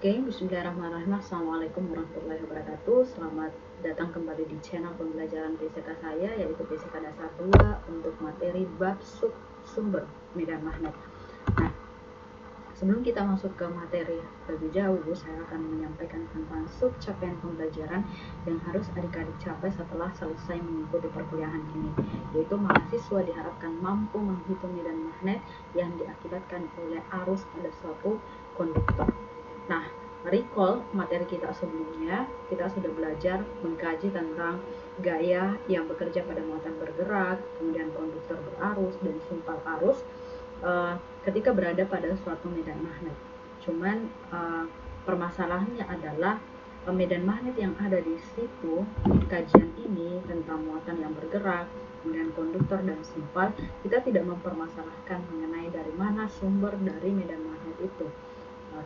Oke, bismillahirrahmanirrahim. Assalamualaikum warahmatullahi wabarakatuh. Selamat datang kembali di channel pembelajaran fisika saya, yaitu fisika dasar 2 untuk materi bab sumber medan magnet. Nah, sebelum kita masuk ke materi lebih jauh, saya akan menyampaikan tentang capaian pembelajaran yang harus adik-adik capai setelah selesai mengikuti perkuliahan ini, yaitu mahasiswa diharapkan mampu menghitung medan magnet yang diakibatkan oleh arus pada suatu konduktor. Nah, recall materi kita sebelumnya, kita sudah belajar mengkaji tentang gaya yang bekerja pada muatan bergerak, kemudian konduktor berarus dan simpal arus ketika berada pada suatu medan magnet. Cuman permasalahannya adalah medan magnet yang ada di situ, kajian ini tentang muatan yang bergerak, kemudian konduktor dan simpal, kita tidak mempermasalahkan mengenai dari mana sumber dari medan magnet itu.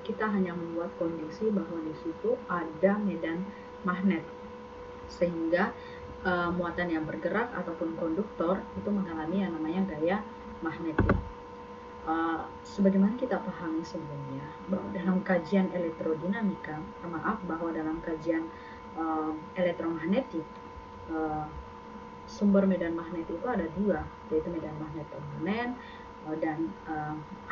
Kita hanya membuat kondisi bahwa di situ ada medan magnet, sehingga muatan yang bergerak ataupun konduktor itu mengalami yang namanya gaya magnetik. Sebagaimana kita pahami sebelumnya, bahwa dalam kajian elektrodinamika, bahwa dalam kajian elektromagnetik, sumber medan magnet itu ada dua, yaitu medan magnet permanen dan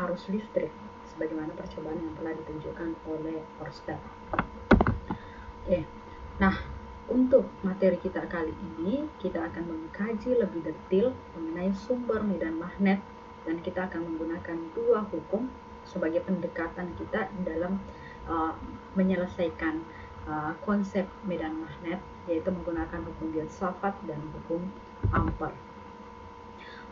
arus listrik, sebagaimana percobaan yang telah ditunjukkan oleh Oersted. Oke, nah untuk materi kita kali ini, kita akan mengkaji lebih detail mengenai sumber medan magnet, dan kita akan menggunakan dua hukum sebagai pendekatan kita dalam menyelesaikan konsep medan magnet, yaitu menggunakan hukum Biot-Savart dan hukum Ampère.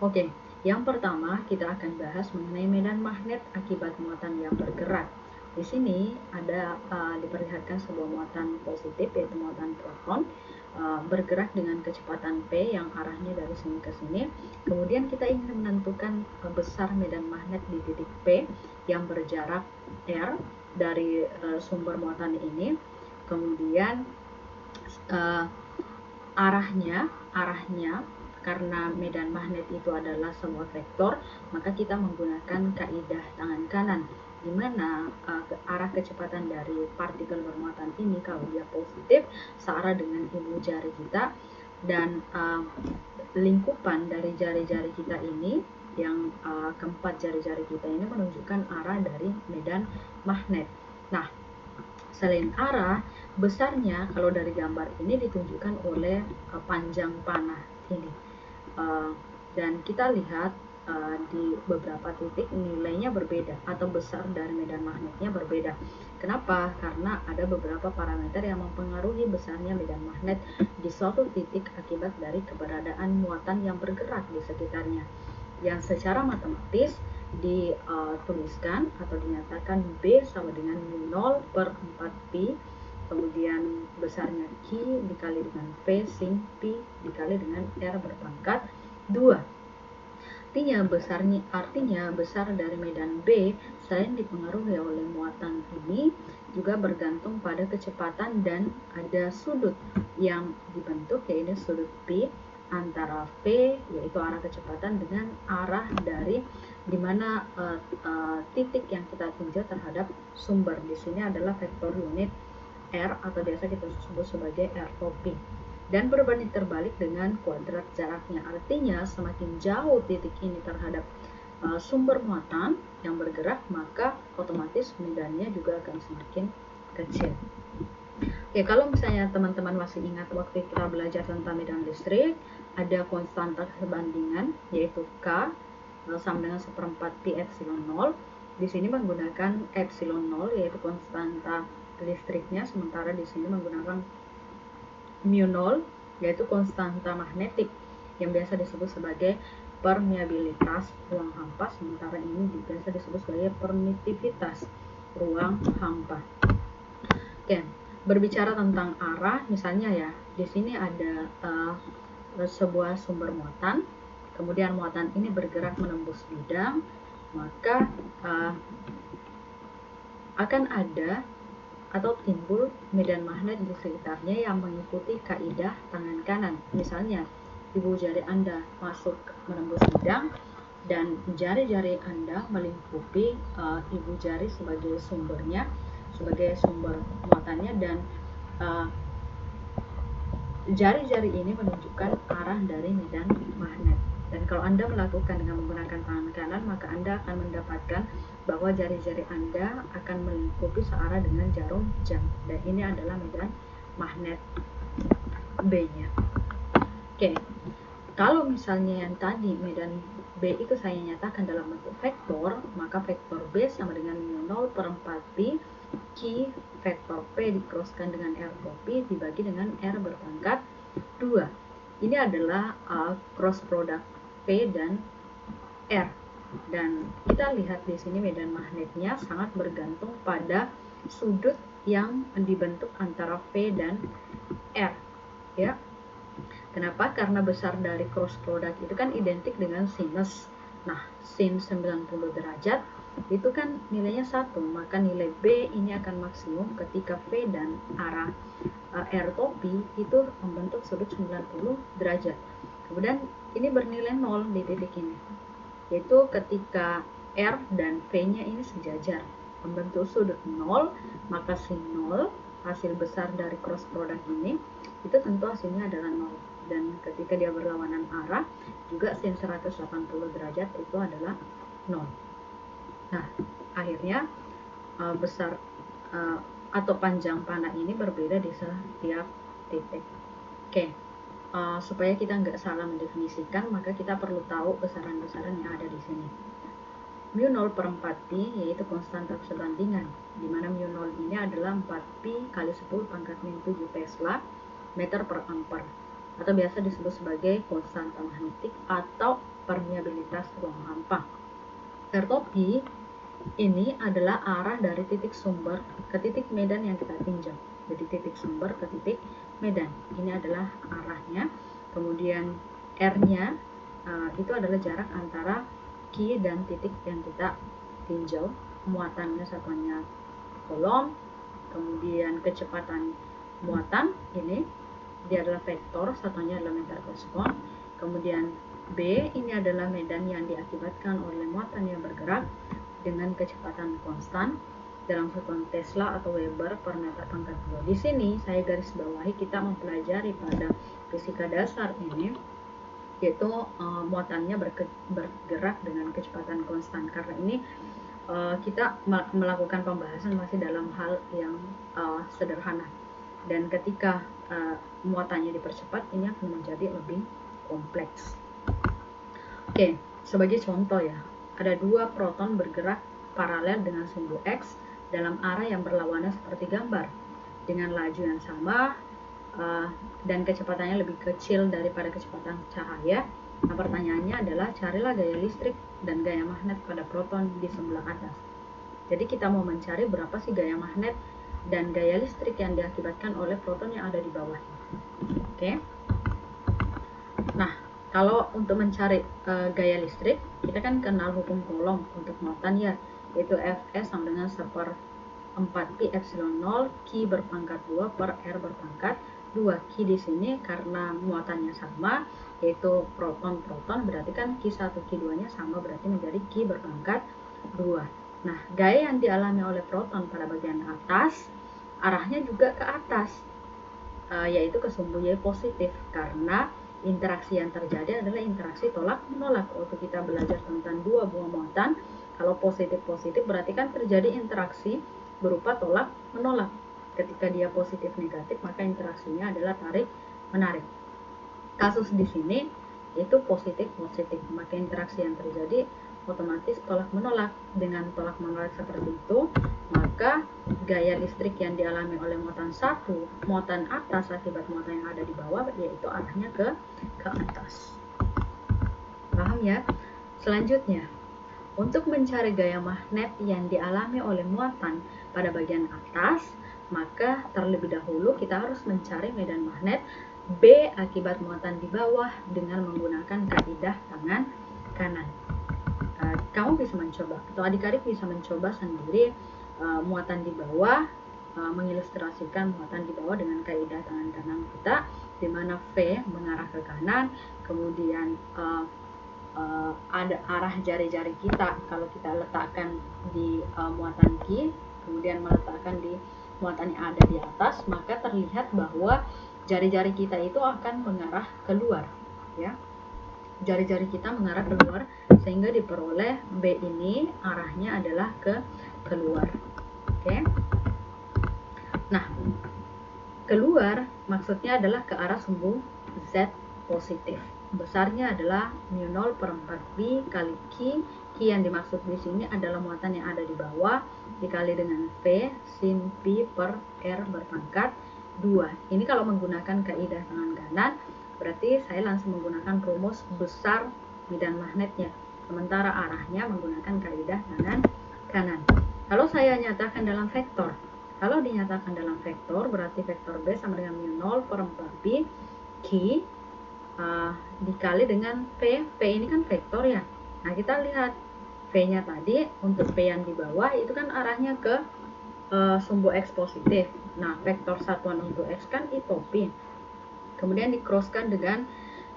Oke, yang pertama kita akan bahas mengenai medan magnet akibat muatan yang bergerak. Di sini ada diperlihatkan sebuah muatan positif, yaitu muatan proton bergerak dengan kecepatan P yang arahnya dari sini ke sini. Kemudian kita ingin menentukan besar medan magnet di titik P yang berjarak R dari sumber muatan ini. Kemudian arahnya karena medan magnet itu adalah sebuah vektor, maka kita menggunakan kaidah tangan kanan, di mana arah kecepatan dari partikel bermuatan ini kalau dia positif searah dengan ibu jari kita, dan lingkupan dari jari-jari kita ini, yang keempat jari-jari kita ini menunjukkan arah dari medan magnet. Nah, selain arah, besarnya kalau dari gambar ini ditunjukkan oleh panjang panah ini. Dan kita lihat di beberapa titik nilainya berbeda atau besar dari medan magnetnya berbeda. Kenapa? Karena ada beberapa parameter yang mempengaruhi besarnya medan magnet di suatu titik akibat dari keberadaan muatan yang bergerak di sekitarnya, yang secara matematis dituliskan atau dinyatakan B sama dengan mu0 per 4pi, kemudian besarnya Q dikali dengan V sin Pi dikali dengan R berpangkat 2. Artinya besar dari medan B selain dipengaruhi oleh muatan ini juga bergantung pada kecepatan, dan ada sudut yang dibentuk, yaitu sudut P antara V, yaitu arah kecepatan, dengan arah dari dimana titik yang kita tinjau terhadap sumber. Di sini adalah vektor unit R atau biasa kita sebut sebagai ROP, dan berbanding terbalik dengan kuadrat jaraknya. Artinya semakin jauh titik ini terhadap sumber muatan yang bergerak, maka otomatis medannya juga akan semakin kecil. Oke, kalau misalnya teman-teman masih ingat waktu kita belajar tentang medan listrik, ada konstanta perbandingan yaitu K sama dengan 1/4 pi epsilon 0. Di sini menggunakan epsilon 0 yaitu konstanta listriknya, sementara di sini menggunakan mu0 yaitu konstanta magnetik yang biasa disebut sebagai permeabilitas ruang hampa, sementara ini biasa disebut sebagai permitivitas ruang hampa. Oke, berbicara tentang arah, misalnya ya, di sini ada sebuah sumber muatan, kemudian muatan ini bergerak menembus bidang, maka akan ada atau timbul medan magnet di sekitarnya yang mengikuti kaidah tangan kanan. Misalnya, ibu jari Anda masuk menembus bidang dan jari-jari Anda melingkupi ibu jari sebagai sumbernya, sebagai sumber muatannya, dan jari-jari ini menunjukkan arah dari medan magnet. Dan kalau Anda melakukan dengan menggunakan tangan kanan, maka Anda akan mendapatkan bahwa jari-jari Anda akan melingkupi searah dengan jarum jam, dan ini adalah medan magnet B-nya. Oke, kalau misalnya yang tadi medan B itu saya nyatakan dalam bentuk vektor, maka vektor B sama dengan mu0 per 4pi Q vektor P dikroskan dengan R topi dibagi dengan R berpangkat 2. Ini adalah cross product P dan R. Dan kita lihat di sini medan magnetnya sangat bergantung pada sudut yang dibentuk antara V dan R, ya. Kenapa? Karena besar dari cross product itu kan identik dengan sinus. Nah, sin 90 derajat itu kan nilainya 1, maka nilai B ini akan maksimum ketika V dan arah R topi itu membentuk sudut 90 derajat. Kemudian ini bernilai 0 di titik ini, yaitu ketika R dan V-nya ini sejajar membentuk sudut 0, maka sin 0 hasil besar dari cross product ini itu tentu hasilnya adalah 0. Dan ketika dia berlawanan arah juga sin 180 derajat itu adalah 0. Nah, akhirnya besar atau panjang panah ini berbeda di setiap titik. Oke, supaya kita nggak salah mendefinisikan, maka kita perlu tahu besaran-besaran yang ada di sini. Mu0 per 4pi yaitu konstanta persebandingan, di mana mu0 ini adalah 4pi kali 10 pangkat min 7 Tesla meter per ampere, atau biasa disebut sebagai konstanta magnetik atau permeabilitas ruang hampa. R topi ini adalah arah dari titik sumber ke titik medan yang kita tinjau. Jadi titik sumber ke titik medan, ini adalah arahnya. Kemudian R-nya itu adalah jarak antara Q dan titik yang kita tinjau. Muatannya satuannya kolom, kemudian kecepatan muatan ini dia adalah vektor, satunya adalah meter per sekon. Kemudian B ini adalah medan yang diakibatkan oleh muatan yang bergerak dengan kecepatan konstan dalam satuan Tesla atau Weber per meter pangkat 2. Di sini saya garis bawahi kita mempelajari pada fisika dasar ini, yaitu muatannya bergerak dengan kecepatan konstan. Karena ini kita melakukan pembahasan masih dalam hal yang sederhana, dan ketika muatannya dipercepat ini akan menjadi lebih kompleks. Oke, sebagai contoh ya, ada 2 proton bergerak paralel dengan sumbu X dalam arah yang berlawanan seperti gambar dengan laju yang sama dan kecepatannya lebih kecil daripada kecepatan cahaya. Nah, pertanyaannya adalah carilah gaya listrik dan gaya magnet pada proton di sebelah atas. Jadi kita mau mencari berapa sih gaya magnet dan gaya listrik yang diakibatkan oleh proton yang ada di bawah. Oke. Nah, kalau untuk mencari gaya listrik, kita kan kenal hukum Coulomb untuk muatan ya, yaitu Fs sama dengan 1/4pi epsilon 0 Q berpangkat 2 per R berpangkat 2. Q di sini karena muatannya sama, yaitu proton-proton, berarti kan Q1 Q2-nya sama, berarti menjadi Q berpangkat 2. Nah, gaya yang dialami oleh proton pada bagian atas, arahnya juga ke atas, yaitu ke sumbu Y positif, karena interaksi yang terjadi adalah interaksi tolak-menolak. Waktu kita belajar tentang 2 buah muatan, kalau positif-positif berarti kan terjadi interaksi berupa tolak-menolak. Ketika dia positif-negatif, maka interaksinya adalah tarik-menarik. Kasus di sini itu positif-positif, maka interaksi yang terjadi otomatis tolak-menolak. Dengan tolak-menolak seperti itu, maka gaya listrik yang dialami oleh muatan satu, muatan atas akibat muatan yang ada di bawah, yaitu arahnya ke atas. Paham ya? Selanjutnya, untuk mencari gaya magnet yang dialami oleh muatan pada bagian atas, maka terlebih dahulu kita harus mencari medan magnet B akibat muatan di bawah dengan menggunakan kaidah tangan kanan. Kamu bisa mencoba, atau adik-adik bisa mencoba sendiri muatan di bawah, mengilustrasikan muatan di bawah dengan kaidah tangan kanan kita, di mana V mengarah ke kanan, kemudian ada arah jari-jari kita kalau kita letakkan di muatan Q, kemudian meletakkan di muatan yang ada di atas, maka terlihat bahwa jari-jari kita itu akan mengarah keluar, ya. Jari-jari kita mengarah keluar sehingga diperoleh B ini arahnya adalah ke keluar. Oke. Nah, keluar maksudnya adalah ke arah sumbu Z positif. Besarnya adalah mu 0/4 kali Q. Q yang dimaksud di sini adalah muatan yang ada di bawah dikali dengan V sin Pi per R berpangkat 2. Ini kalau menggunakan kaidah tangan kanan, berarti saya langsung menggunakan rumus besar medan magnetnya. Sementara arahnya menggunakan kaidah tangan kanan. Kalau saya nyatakan dalam vektor, kalau dinyatakan dalam vektor, berarti vektor B sama dengan mu 0/4 Q dikali dengan V. V ini kan vektor ya. Nah, kita lihat V-nya tadi untuk V yang di bawah itu kan arahnya ke sumbu X positif. Nah, vektor satuan untuk X kan itu Pi. Kemudian di-crosskan dengan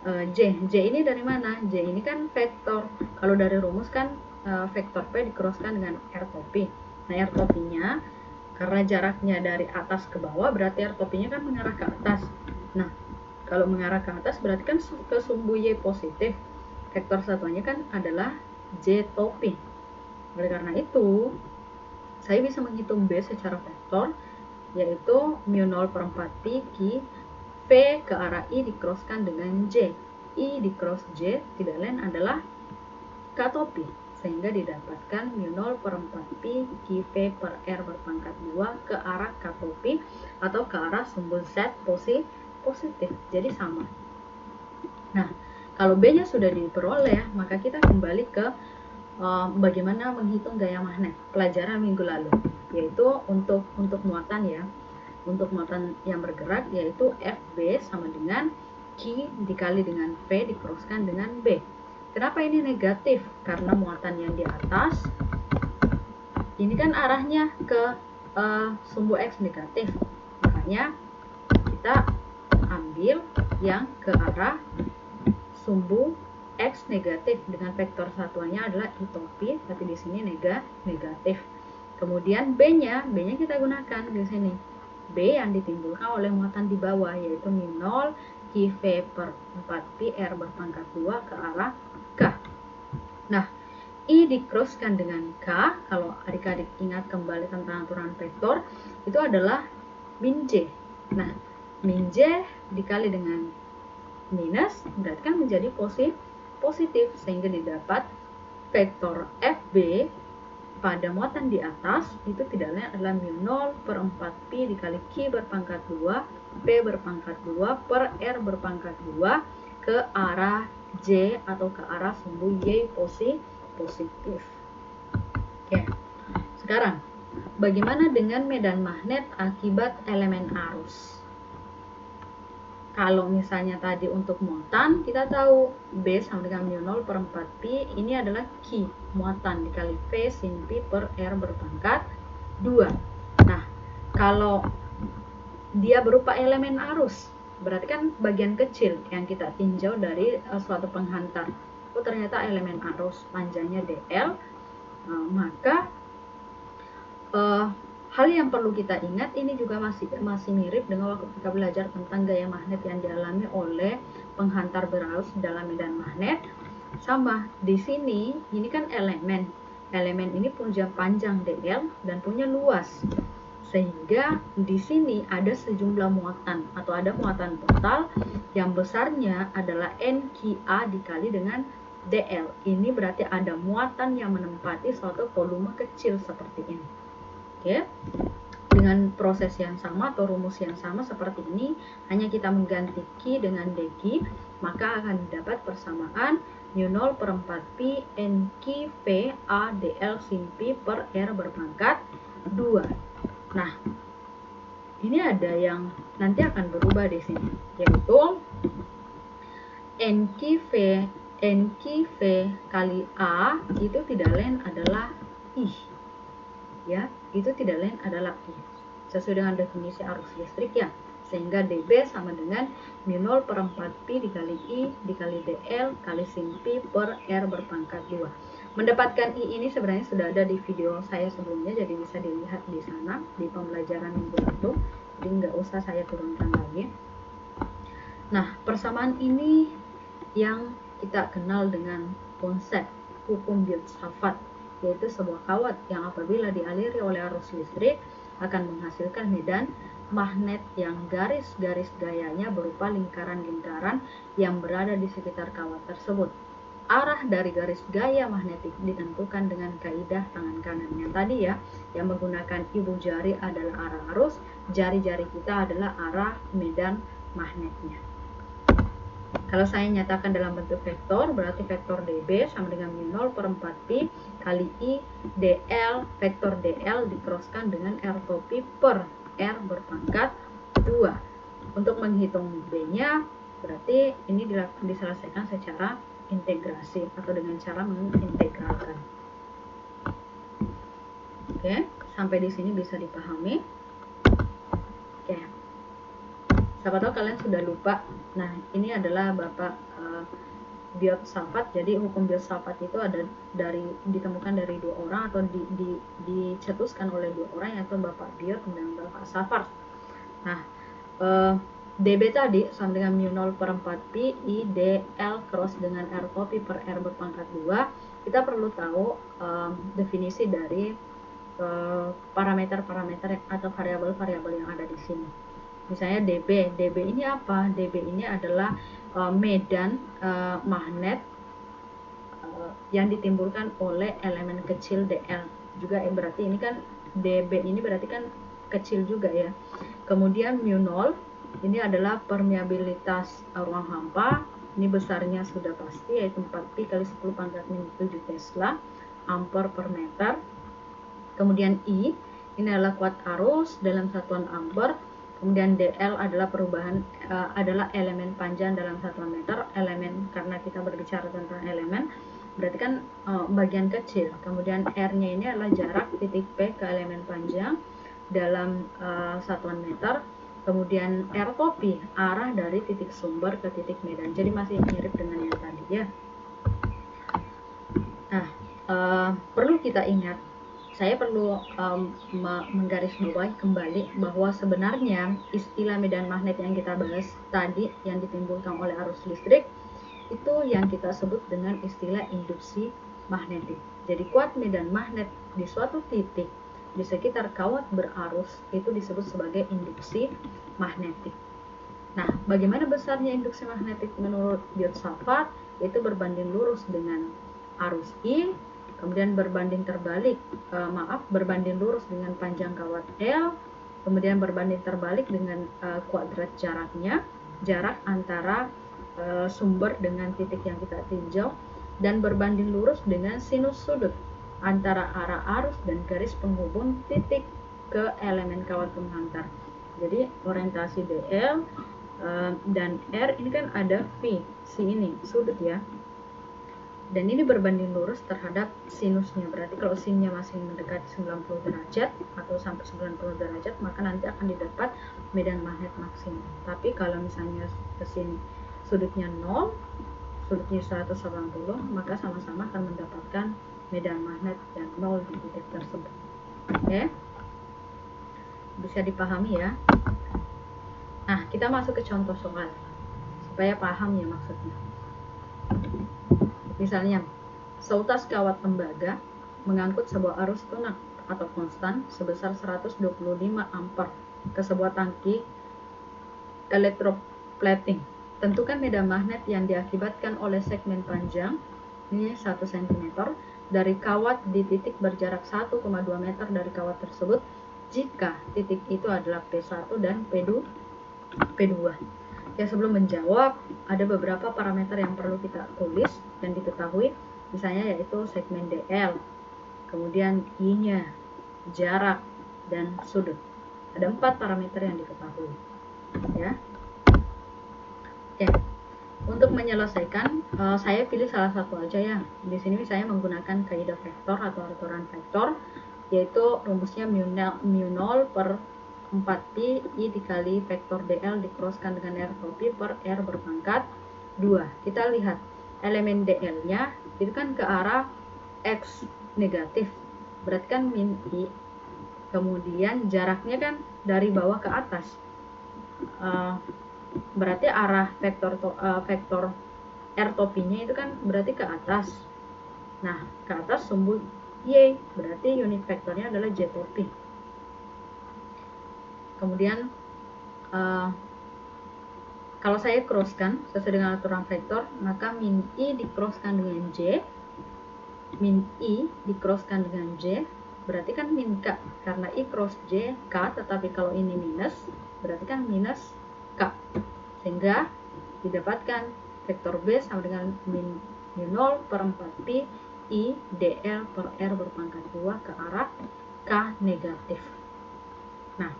J. J ini dari mana? J ini kan vektor. Kalau dari rumus kan vektor P di-crosskan dengan R topi. Nah, R topinya karena jaraknya dari atas ke bawah, berarti R topinya kan mengarah ke atas. Nah, kalau mengarah ke atas berarti kan ke sumbu Y positif. Vektor satuannya kan adalah J topi. Oleh karena itu, saya bisa menghitung B secara vektor, yaitu mu 0/4 pi Q V ke arah I di-crosskan dengan J. I di-cross J tidak lain adalah K topi, sehingga didapatkan mu 0/4 pi Q V per R berpangkat 2 ke arah K topi atau ke arah sumbu Z positif. Jadi sama. Nah, kalau B-nya sudah diperoleh, maka kita kembali ke bagaimana menghitung gaya magnet pelajaran minggu lalu, yaitu untuk muatan ya. Untuk muatan yang bergerak yaitu FB sama dengan Q dikali dengan V di-crosskan dengan B. Kenapa ini negatif? Karena muatan yang di atas ini kan arahnya ke sumbu X negatif. Makanya kita ambil yang ke arah sumbu X negatif dengan vektor satuannya adalah I topi, tapi di sini negatif. Kemudian B-nya kita gunakan di sini. B yang ditimbulkan oleh muatan di bawah yaitu mu 0 Q V per 4 pi R berpangkat 2 ke arah K. Nah, I di-crosskan dengan K, kalau adik-adik ingat kembali tentang aturan vektor, itu adalah min J. Nah, min J dikali dengan minus, berarti kan menjadi positif, sehingga didapat vektor FB pada muatan di atas itu tidak lain adalah mu 0/4 pi dikali Q berpangkat 2 P berpangkat 2 per R berpangkat 2 ke arah J atau ke arah sumbu Y positif. Oke. Sekarang, bagaimana dengan medan magnet akibat elemen arus? Kalau misalnya tadi untuk muatan, kita tahu B sama dengan mu 0/4 pi, ini adalah Q, muatan dikali V sin pi per R berpangkat 2. Nah, kalau dia berupa elemen arus, berarti kan bagian kecil yang kita tinjau dari suatu penghantar. Oh, ternyata elemen arus panjangnya DL, maka hal yang perlu kita ingat ini juga masih mirip dengan waktu kita belajar tentang gaya magnet yang dialami oleh penghantar berarus dalam medan magnet. Sama di sini, ini kan elemen ini punya panjang DL dan punya luas, sehingga di sini ada sejumlah muatan atau ada muatan total yang besarnya adalah NQA dikali dengan DL. Ini berarti ada muatan yang menempati suatu volume kecil seperti ini. Oke, dengan proses yang sama atau rumus yang sama seperti ini, hanya kita mengganti Q dengan DQ, maka akan didapat persamaan mu 0/4 pi NQ V A DL sin pi per R berpangkat 2. Nah, ini ada yang nanti akan berubah di sini, yaitu NQ V kali A itu tidak lain adalah I. Ya, itu tidak lain adalah I. Sesuai dengan definisi arus listrik ya. Sehingga dB sama dengan mu 0/4 pi dikali I dikali DL kali sin pi per R berpangkat 2. Mendapatkan I ini sebenarnya sudah ada di video saya sebelumnya, jadi bisa dilihat di sana di pembelajaran minggu lalu, jadi nggak usah saya turunkan lagi. Nah, persamaan ini yang kita kenal dengan konsep hukum filsafat, yaitu sebuah kawat yang apabila dialiri oleh arus listrik akan menghasilkan medan magnet yang garis-garis gayanya berupa lingkaran-lingkaran yang berada di sekitar kawat tersebut. Arah dari garis gaya magnetik ditentukan dengan kaidah tangan kanan yang tadi ya, yang menggunakan ibu jari adalah arah arus, jari-jari kita adalah arah medan magnetnya. Kalau saya nyatakan dalam bentuk vektor, berarti vektor dB sama dengan mu0 per 4pi kali I dl, vektor dl dikroskan dengan r topi per r berpangkat 2. Untuk menghitung B-nya, berarti ini diselesaikan secara integrasi atau dengan cara mengintegralkan. Oke, sampai di sini bisa dipahami. Oke. Siapa tahu kalian sudah lupa. Nah, ini adalah Bapak filsafat. Jadi hukum filsafat itu ada ditemukan dari dua orang atau dicetuskan oleh dua orang, yaitu Bapak Biot dan Bapak Safar. Nah, dB tadi sama dengan mu0 per 4pi I dl cross dengan r topi per r berpangkat 2. Kita perlu tahu definisi dari parameter-parameter atau variabel-variabel yang ada di sini. Misalnya dB ini apa? dB ini adalah medan magnet yang ditimbulkan oleh elemen kecil dl juga, berarti ini kan dB ini berarti kan kecil juga ya. Kemudian mu0 ini adalah permeabilitas ruang hampa, ini besarnya sudah pasti yaitu 4pi kali 10 pangkat minus 7 Tesla ampere per meter. Kemudian I ini adalah kuat arus dalam satuan ampere. Kemudian dl adalah adalah elemen panjang dalam satuan meter. Elemen, karena kita berbicara tentang elemen, berarti kan bagian kecil. Kemudian r-nya ini adalah jarak titik P ke elemen panjang dalam satuan meter. Kemudian r topi arah dari titik sumber ke titik medan. Jadi masih mirip dengan yang tadi ya. Nah, perlu kita ingat, saya perlu menggarisbawahi kembali bahwa sebenarnya istilah medan magnet yang kita bahas tadi yang ditimbulkan oleh arus listrik itu yang kita sebut dengan istilah induksi magnetik. Jadi kuat medan magnet di suatu titik di sekitar kawat berarus itu disebut sebagai induksi magnetik. Nah, bagaimana besarnya induksi magnetik menurut filsafat? Itu berbanding lurus dengan arus I, kemudian berbanding lurus dengan panjang kawat L, kemudian berbanding terbalik dengan kuadrat jaraknya, jarak antara sumber dengan titik yang kita tinjau, dan berbanding lurus dengan sinus sudut antara arah arus dan garis penghubung titik ke elemen kawat penghantar. Jadi orientasi dl dan r ini kan ada V, si ini sudut ya, dan ini berbanding lurus terhadap sinusnya. Berarti kalau sinnya masih mendekati 90 derajat atau sampai 90 derajat, maka nanti akan didapat medan magnet maksimum. Tapi kalau misalnya sin sudutnya 0, sudutnya 180, maka sama-sama akan mendapatkan medan magnet yang 0 di titik tersebut. Oke, bisa dipahami ya. Nah, kita masuk ke contoh soal supaya paham ya maksudnya. Misalnya, seutas kawat tembaga mengangkut sebuah arus tunak atau konstan sebesar 125 ampere ke sebuah tangki electroplating. Tentukan medan magnet yang diakibatkan oleh segmen panjang, ini 1 cm, dari kawat di titik berjarak 1,2 meter dari kawat tersebut jika titik itu adalah P1 dan P2. Ya, sebelum menjawab, ada beberapa parameter yang perlu kita tulis dan diketahui, misalnya yaitu segmen DL, kemudian I-nya, jarak, dan sudut. Ada 4 parameter yang diketahui. Ya. Oke. Untuk menyelesaikan, saya pilih salah satu aja ya. Di sini saya menggunakan kaidah vektor atau aturan vektor, yaitu rumusnya mu0 per 4pi I dikali vektor dl dikroskan dengan r topi per r berpangkat 2. Kita lihat elemen dl-nya itu kan ke arah X negatif, berarti kan min I, kemudian jaraknya kan dari bawah ke atas, berarti arah vektor R topinya itu kan berarti ke atas. Nah, ke atas sumbu Y, berarti unit vektornya adalah J topi. Kemudian kalau saya crosskan sesuai dengan aturan vektor, maka min I dicrosskan dengan J, min I dicrosskan dengan J, berarti kan min K, karena I cross J K, tetapi kalau ini minus, berarti kan minus K, sehingga didapatkan vektor B sama dengan min mu0 per 4pi I dl per R berpangkat 2 ke arah K negatif. Nah,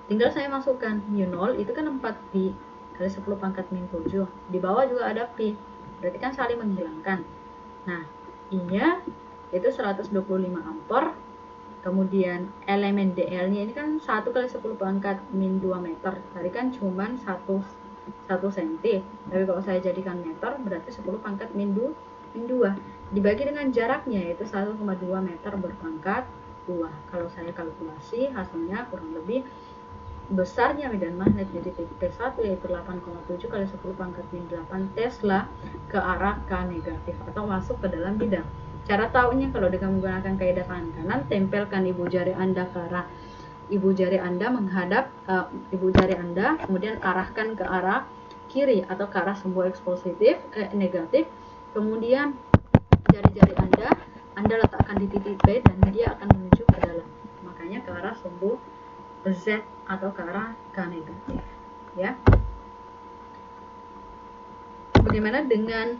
tinggal saya masukkan mu0 itu kan 4pi kali 10 pangkat min 7, di bawah juga ada pi, berarti kan saling menghilangkan. Nah, I-nya itu 125 ampere, kemudian elemen dl-nya ini kan 1 kali 10 pangkat min 2 meter, tadi kan cuman 1 cm, tapi kalau saya jadikan meter berarti 10 pangkat min 2 dibagi dengan jaraknya yaitu 1,2 meter berpangkat 2. Kalau saya kalkulasi hasilnya kurang lebih besarnya medan magnet jadi titik P1 yaitu 8,7 kali 10 pangkat min 8 Tesla ke arah K negatif atau masuk ke dalam bidang. Cara tahunya kalau dengan menggunakan kaidah tangan kanan, tempelkan ibu jari Anda ke arah ibu jari Anda menghadap ibu jari Anda, kemudian arahkan ke arah kiri atau ke arah sumbu X positif negatif, kemudian jari-jari Anda letakkan di titik P dan dia akan menuju ke dalam, makanya ke arah sumbu Z atau ke arah K negatif, ya. Bagaimana dengan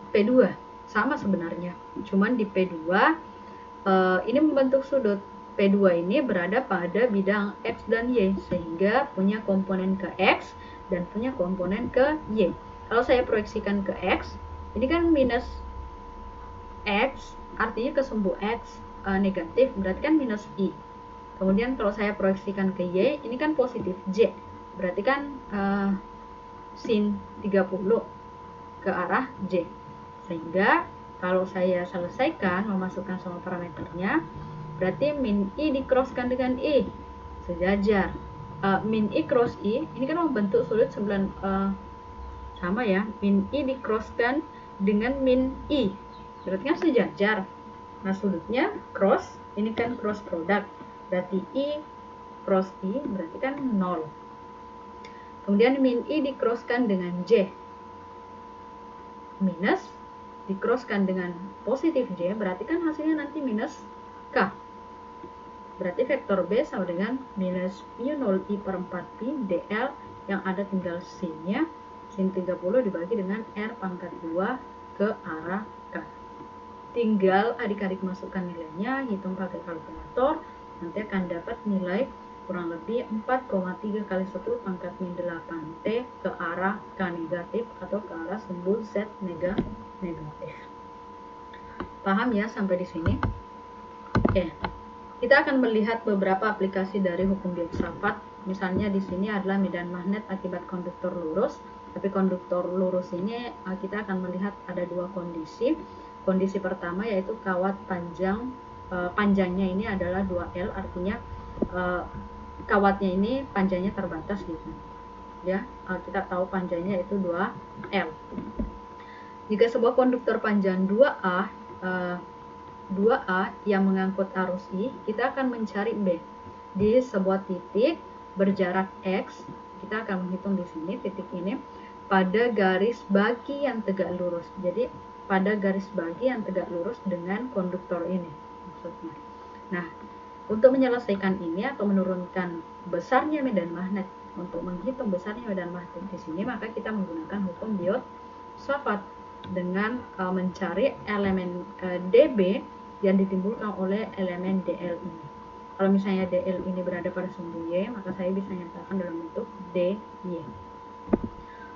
P2? Sama sebenarnya, cuman di P2 ini membentuk sudut. P2 ini berada pada bidang X dan Y, sehingga punya komponen ke X dan punya komponen ke Y. Kalau saya proyeksikan ke X, ini kan minus X, artinya ke sumbu X negatif, berarti kan minus I. Kemudian kalau saya proyeksikan ke Y, ini kan positif J, berarti kan sin 30 ke arah J. Sehingga kalau saya selesaikan memasukkan semua parameternya, berarti min I dicrosskan dengan I, sejajar. Min I cross I, ini kan membentuk sudut 9, sama ya, min I dicrosskan dengan min I, berarti kan sejajar. Nah, sudutnya cross, ini kan cross product, berarti I cross I berarti kan 0. Kemudian min I dicrosskan dengan J, minus dicrosskan dengan positif J, berarti kan hasilnya nanti minus K. Berarti vektor B sama dengan minus mu0 I per 4pi dl, yang ada tinggal sin-nya, sin 30 dibagi dengan R pangkat 2 ke arah K. Tinggal adik-adik masukkan nilainya, hitung pakai kalkulator, nanti akan dapat nilai kurang lebih 4,3 kali 10 pangkat min 8T ke arah K negatif atau ke arah sumbu Z negatif. Paham ya sampai di sini? Oke. Kita akan melihat beberapa aplikasi dari hukum filsafat. Misalnya di sini adalah medan magnet akibat konduktor lurus. Tapi konduktor lurus ini kita akan melihat ada dua kondisi. Kondisi pertama yaitu kawat panjangnya ini adalah 2L, artinya kawatnya ini panjangnya terbatas gitu. Ya, kita tahu panjangnya itu 2L. Jika sebuah konduktor panjang 2A yang mengangkut arus I, kita akan mencari B di sebuah titik berjarak X. Kita akan menghitung di sini titik ini pada garis bagi yang tegak lurus. Jadi pada garis bagi yang tegak lurus dengan konduktor ini maksudnya. Nah, untuk menyelesaikan ini atau menurunkan besarnya medan magnet, untuk menghitung besarnya medan magnet di sini, maka kita menggunakan hukum Biot-Savart dengan mencari elemen dB yang ditimbulkan oleh elemen dl ini. Kalau misalnya dl ini berada pada sumbu Y, maka saya bisa nyatakan dalam bentuk dy.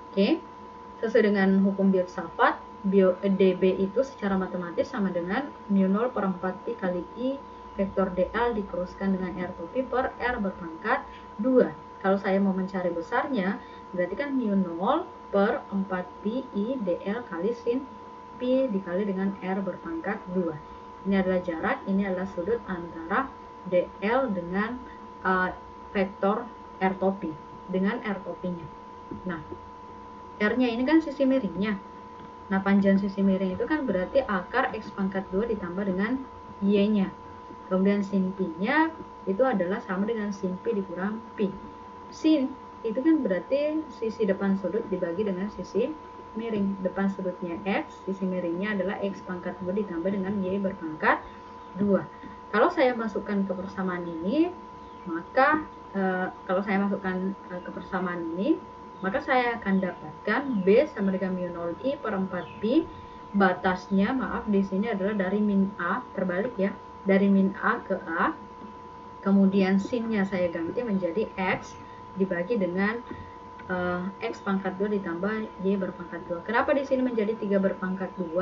Oke, sesuai dengan hukum Biot-Savart, dB itu secara matematis sama dengan mu0 per 4pi kali I vektor dl dicrosskan dengan R topi per R berpangkat 2. Kalau saya mau mencari besarnya, berarti kan mu0 per 4pi I dl kali sin Pi dikali dengan R berpangkat 2. Ini adalah jarak, ini adalah sudut antara DL dengan vektor R topi, dengan R topinya. Nah, R-nya ini kan sisi miringnya. Nah, panjang sisi miring itu kan berarti akar X pangkat 2 ditambah dengan Y-nya. Kemudian sin Pi-nya itu adalah sama dengan sin Pi dikurang Pi. Sin itu kan berarti sisi depan sudut dibagi dengan sisi miring. Depan sudutnya X, sisi miringnya adalah X pangkat 2 ditambah dengan Y berpangkat 2. Kalau saya masukkan ke persamaan ini, maka maka saya akan dapatkan B sama dengan mu 0 I per 4 Pi. Batasnya, maaf, di sini adalah dari min A, terbalik ya, dari min A ke A. Kemudian sinnya saya ganti menjadi X dibagi dengan X pangkat 2 ditambah Y berpangkat 2. Kenapa di sini menjadi 3 berpangkat 2?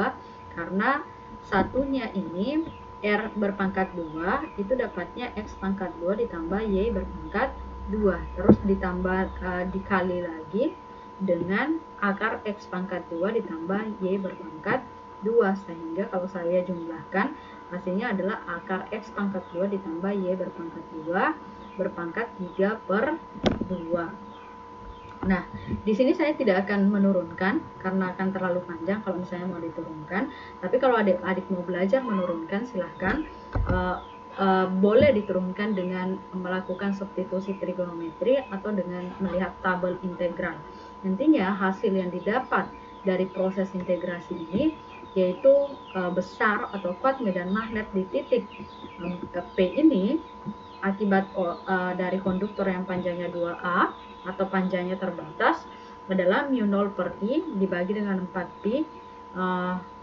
Karena satunya ini R berpangkat 2 itu dapatnya X pangkat 2 ditambah Y berpangkat 2. Terus ditambah dikali lagi dengan akar X pangkat 2 ditambah Y berpangkat 2. Sehingga kalau saya jumlahkan, hasilnya adalah akar X pangkat 2 ditambah Y berpangkat 2 berpangkat 3 per 2. Nah, di sini saya tidak akan menurunkan karena akan terlalu panjang kalau misalnya mau diturunkan. Tapi kalau adik-adik mau belajar menurunkan, silahkan. Boleh diturunkan dengan melakukan substitusi trigonometri atau dengan melihat tabel integral. Intinya hasil yang didapat dari proses integrasi ini yaitu besar atau kuat medan magnet di titik P ini akibat dari konduktor yang panjangnya 2A atau panjangnya terbatas adalah mu 0 per I dibagi dengan 4 Pi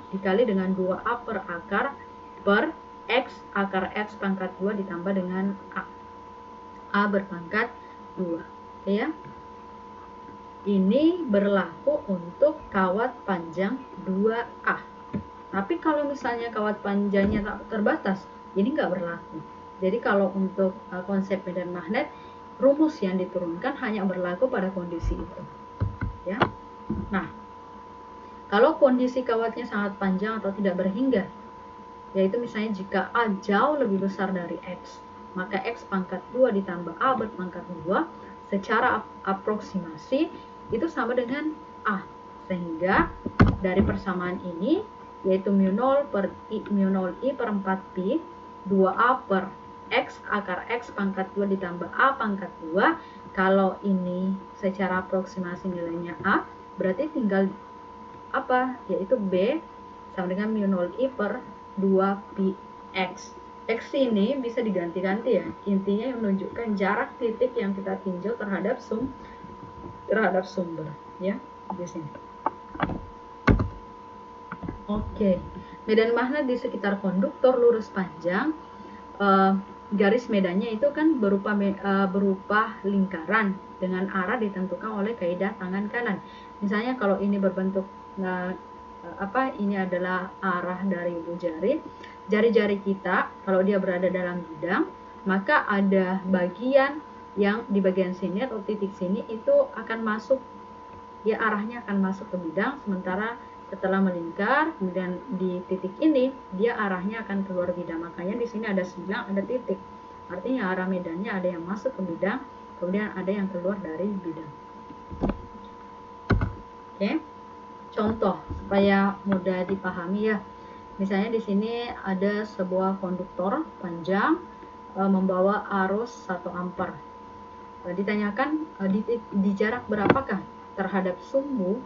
dikali dengan 2A per akar per X akar X pangkat 2 ditambah dengan A berpangkat 2. Oke ya. Ini berlaku untuk kawat panjang 2A. Tapi kalau misalnya kawat panjangnya tak terbatas, ini nggak berlaku. Jadi kalau untuk konsep medan magnet, rumus yang diturunkan hanya berlaku pada kondisi itu. Ya. Nah, kalau kondisi kawatnya sangat panjang atau tidak berhingga, yaitu misalnya jika A jauh lebih besar dari X, maka X pangkat 2 ditambah A berpangkat 2 secara aproksimasi itu sama dengan A. Sehingga dari persamaan ini, yaitu mu 0 I per 4 Pi 2A per X akar X pangkat 2 ditambah A pangkat 2, kalau ini secara aproksimasi nilainya A, berarti tinggal apa? Yaitu B sama dengan mu 0 I per 2 px. X ini bisa diganti-ganti ya. Intinya yang menunjukkan jarak titik yang kita tinjau terhadap sumber ya di sini. Oke. Medan magnet di sekitar konduktor lurus panjang, garis medannya itu kan berupa lingkaran dengan arah ditentukan oleh kaidah tangan kanan. Misalnya kalau ini berbentuk ini adalah arah dari ujung jari kita, kalau dia berada dalam bidang, maka ada bagian yang di bagian sini atau titik sini itu akan masuk, ya arahnya akan masuk ke bidang, sementara setelah melingkar, kemudian di titik ini dia arahnya akan keluar bidang. Makanya di sini ada silang, ada titik. Artinya arah medannya ada yang masuk ke bidang, kemudian ada yang keluar dari bidang. Oke. Contoh supaya mudah dipahami ya. Misalnya di sini ada sebuah konduktor panjang membawa arus 1 ampere. Ditanyakan di jarak berapakah terhadap sumbu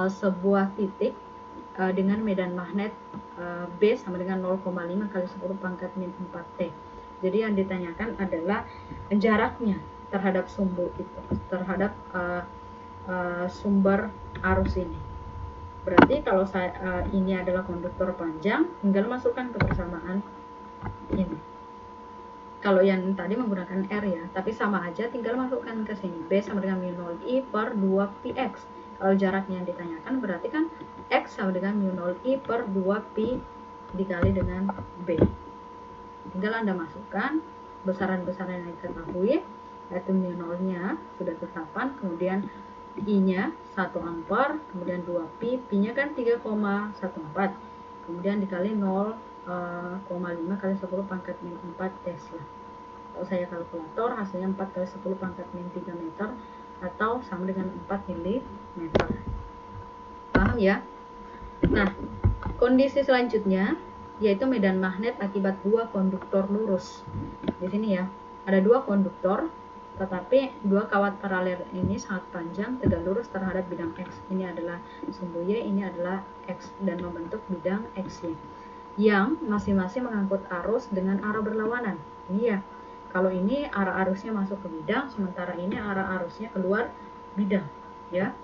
sebuah titik dengan medan magnet B sama dengan 0,5 kali 10 pangkat min 4T. Jadi yang ditanyakan adalah jaraknya terhadap sumbu itu, terhadap sumber arus ini. Berarti kalau ini adalah konduktor panjang, tinggal masukkan ke persamaan ini. Kalau yang tadi menggunakan R ya, tapi sama aja, tinggal masukkan ke sini. B sama dengan mu 0 I per 2 px. Kalau jaraknya yang ditanyakan berarti kan X sama dengan mu 0 I per 2 pi dikali dengan B. Tinggal Anda masukkan besaran-besaran yang diketahui, yaitu mu 0-nya sudah ketetapan, kemudian I-nya 1 ampere, kemudian 2 pi, pi-nya kan 3,14, kemudian dikali 0,5 kali 10 pangkat min 4 Tesla. Kalau saya kalkulator, hasilnya 4 kali 10 pangkat min 3 meter, atau sama dengan 4 mm. Paham ya? Nah, kondisi selanjutnya yaitu medan magnet akibat dua konduktor lurus. Di sini ya, ada dua konduktor, tetapi dua kawat paralel ini sangat panjang tegak lurus terhadap bidang X. Ini adalah sumbu Y, ini adalah X, dan membentuk bidang XY yang masing-masing mengangkut arus dengan arah berlawanan. Ini ya, kalau ini arah arusnya masuk ke bidang, sementara ini arah arusnya keluar bidang, ya.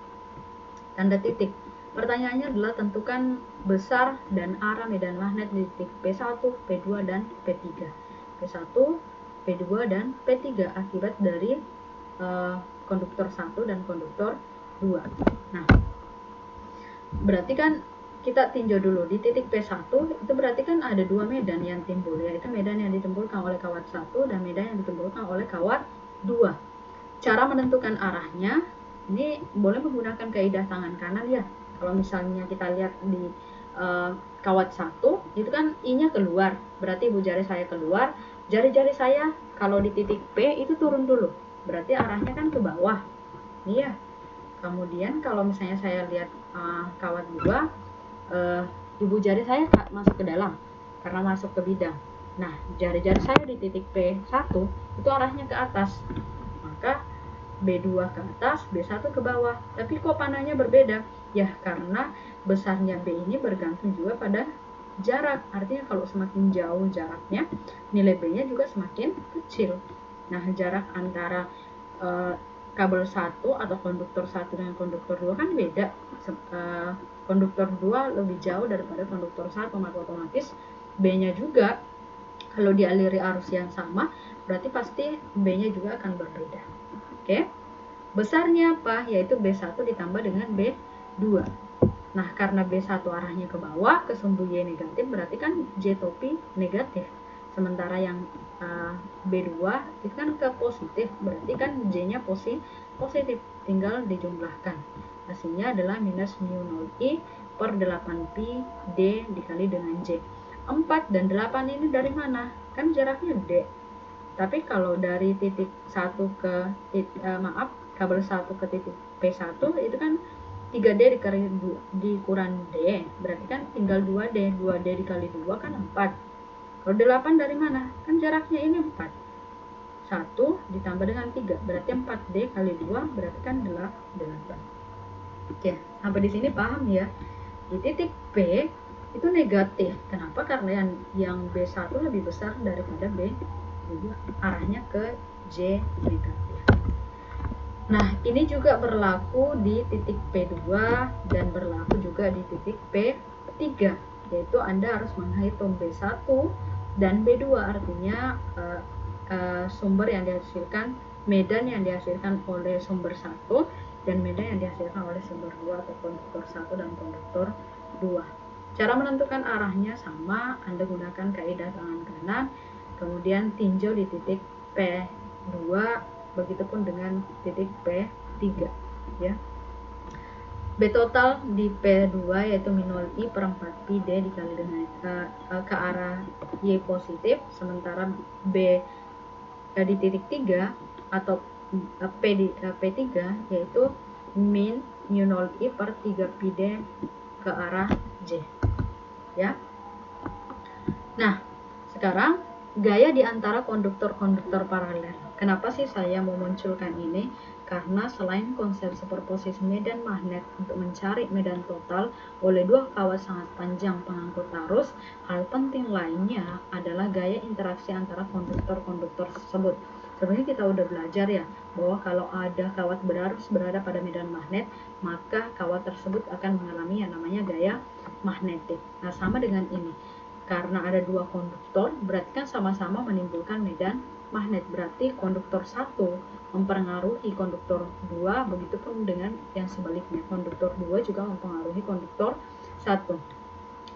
Tanda titik. Pertanyaannya adalah tentukan besar dan arah medan magnet di titik P1, P2, dan P3. P1, P2, dan P3 akibat dari konduktor 1 dan konduktor 2. Nah, berarti kan kita tinjau dulu di titik P1, itu berarti kan ada dua medan yang timbul, yaitu medan yang ditimbulkan oleh kawat 1 dan medan yang ditimbulkan oleh kawat 2. Cara menentukan arahnya, ini boleh menggunakan kaidah tangan kanan ya. Kalau misalnya kita lihat di kawat 1, itu kan I-nya keluar, berarti ibu jari saya keluar, jari-jari saya kalau di titik P itu turun dulu, berarti arahnya kan ke bawah. Iya. Kemudian kalau misalnya saya lihat kawat 2, ibu jari saya masuk ke dalam karena masuk ke bidang. Nah, jari-jari saya di titik P1 itu arahnya ke atas, maka B2 ke atas, B1 ke bawah. Tapi kok panahnya berbeda? Ya, karena besarnya B ini bergantung juga pada jarak. Artinya kalau semakin jauh jaraknya, nilai B-nya juga semakin kecil. Nah, jarak antara kabel 1 atau konduktor 1 dengan konduktor 2 kan beda. Konduktor 2 lebih jauh daripada konduktor 1, maka otomatis B-nya juga kalau dialiri arus yang sama, berarti pasti B-nya juga akan berbeda. Oke. Besarnya apa? Yaitu B1 ditambah dengan B2. Nah, karena B1 arahnya ke bawah, ke sumbu Y negatif, berarti kan J topi negatif. Sementara yang B2 itu kan ke positif, berarti kan J-nya positif. Tinggal dijumlahkan. Hasilnya adalah minus mu 0I per 8pi D dikali dengan J. 4 dan 8 ini dari mana? Kan jaraknya D. Tapi kalau dari titik 1 ke kabel 1 ke titik P1 itu kan 3D dikurang D, berarti kan tinggal 2D. 2D dikali 2 kan 4. Kalau 8 dari mana? Kan jaraknya ini 4. 1 ditambah dengan 3, berarti 4D kali 2 berarti kan 8. Oke, sampai di sini paham ya? Di titik P itu negatif. Kenapa? Karena yang B1 lebih besar daripada B2. Arahnya ke J negatif. Nah, ini juga berlaku di titik P2 dan berlaku juga di titik P3, yaitu Anda harus menghitung B1 dan B2, artinya sumber yang dihasilkan, medan yang dihasilkan oleh sumber 1 dan medan yang dihasilkan oleh sumber 2 atau konduktor 1 dan konduktor 2. Cara menentukan arahnya sama, Anda gunakan kaidah tangan kanan, kemudian tinjau di titik P2, begitupun dengan titik P3 ya. B total di P2 yaitu minus I per 4pi D dikali dengan ke arah Y positif, sementara B di titik 3 atau P3 yaitu min mu 0I per 3pi D ke arah J ya. Nah, sekarang gaya di antara konduktor-konduktor paralel. Kenapa sih saya memunculkan ini? Karena selain konsep superposisi medan magnet untuk mencari medan total oleh dua kawat sangat panjang pengangkut arus, hal penting lainnya adalah gaya interaksi antara konduktor-konduktor tersebut. Sebenarnya kita udah belajar ya, bahwa kalau ada kawat berarus berada pada medan magnet, maka kawat tersebut akan mengalami yang namanya gaya magnetik. Nah, sama dengan ini. Karena ada dua konduktor, berarti kan sama-sama menimbulkan medan magnet. Berarti konduktor 1 mempengaruhi konduktor 2, begitupun dengan yang sebaliknya. Konduktor 2 juga mempengaruhi konduktor 1.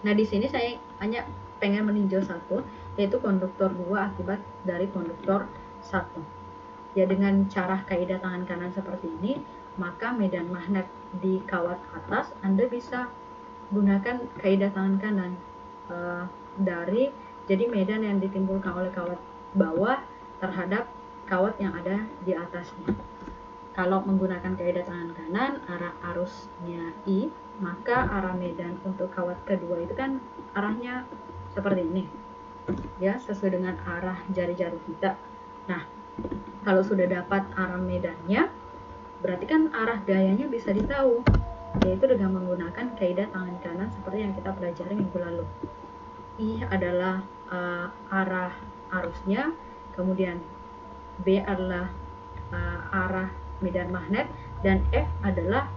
Nah, di sini saya hanya pengen meninjau satu, yaitu konduktor 2 akibat dari konduktor 1. Ya, dengan cara kaidah tangan kanan seperti ini, maka medan magnet di kawat atas Anda bisa gunakan kaidah tangan kanan jadi medan yang ditimbulkan oleh kawat bawah terhadap kawat yang ada di atasnya. Kalau menggunakan kaidah tangan kanan, arah arusnya I, maka arah medan untuk kawat kedua itu kan arahnya seperti ini, ya, sesuai dengan arah jari-jari kita. Nah, kalau sudah dapat arah medannya, berarti kan arah gayanya bisa ditahu, yaitu dengan menggunakan kaidah tangan kanan seperti yang kita pelajari minggu lalu. I adalah arah arusnya, kemudian B adalah arah medan magnet, dan F adalah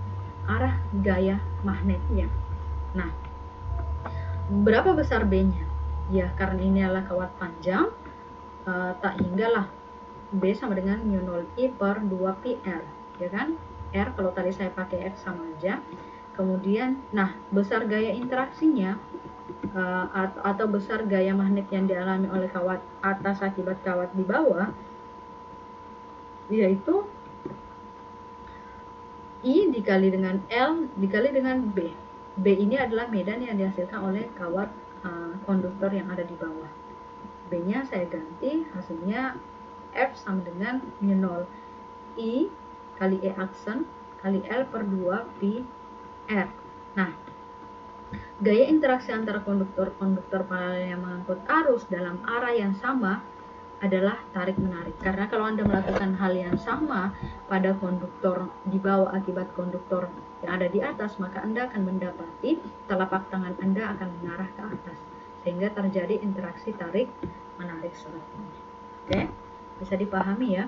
arah gaya magnetnya. Nah, berapa besar B-nya? Ya, karena ini adalah kawat panjang, tak hinggalah B sama dengan mu 0 I per 2 pi R, ya kan? R kalau tadi saya pakai X sama aja. Kemudian, nah, besar gaya interaksinya atau besar gaya magnet yang dialami oleh kawat atas akibat kawat di bawah, yaitu I dikali dengan L dikali dengan B. B ini adalah medan yang dihasilkan oleh kawat konduktor yang ada di bawah. B-nya saya ganti, hasilnya F sama dengan mu 0 I kali E aksen kali L per 2 pi R. Nah, gaya interaksi antara konduktor paralel yang mengangkut arus dalam arah yang sama adalah tarik-menarik. Karena kalau Anda melakukan hal yang sama pada konduktor di bawah akibat konduktor yang ada di atas, maka Anda akan mendapati telapak tangan Anda akan mengarah ke atas, sehingga terjadi interaksi tarik-menarik seperti ini. Oke, bisa dipahami ya?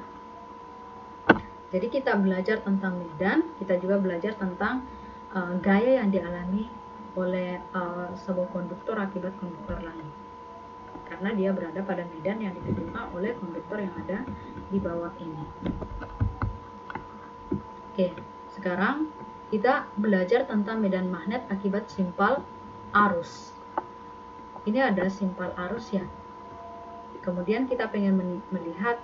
Jadi kita belajar tentang medan, kita juga belajar tentang gaya yang dialami oleh sebuah konduktor akibat konduktor lain, karena dia berada pada medan yang ditimbulkan oleh konduktor yang ada di bawah ini. Oke, sekarang kita belajar tentang medan magnet akibat simpal arus. Ini ada simpal arus ya. Kemudian kita pengen melihat